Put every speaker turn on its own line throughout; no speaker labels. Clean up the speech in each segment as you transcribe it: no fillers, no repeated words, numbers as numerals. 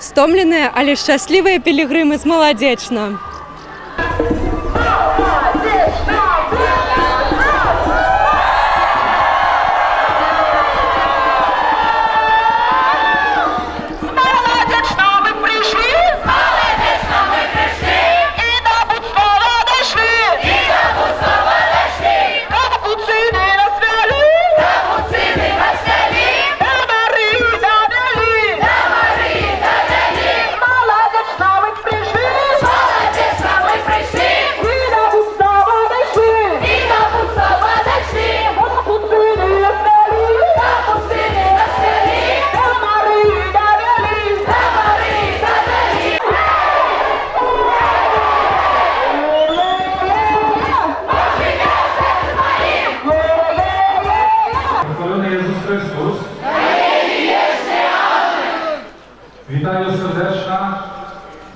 Стомленные, але счастливые пилигримы с Молодечно.
Вітаю сердечно,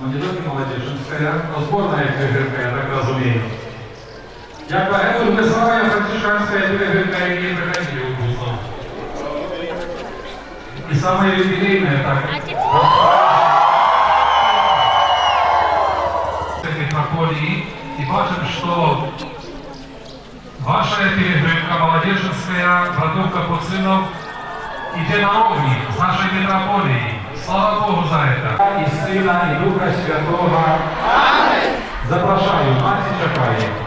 ну не тільки Молодеченська, но зборна пілігримка, я так розумію. Як поету висуває францишканська пілігримка, які приходили у Буслов. І саме юбілейне, так. Митрополии, и бачим, что ваша пилигримка Молодеченская, братов Капуцинов, идет на ровні с нашей митрополией. Слава Богу за это. И Сына, и Духа Святого. Аминь. Запрошаю, Мати чекає.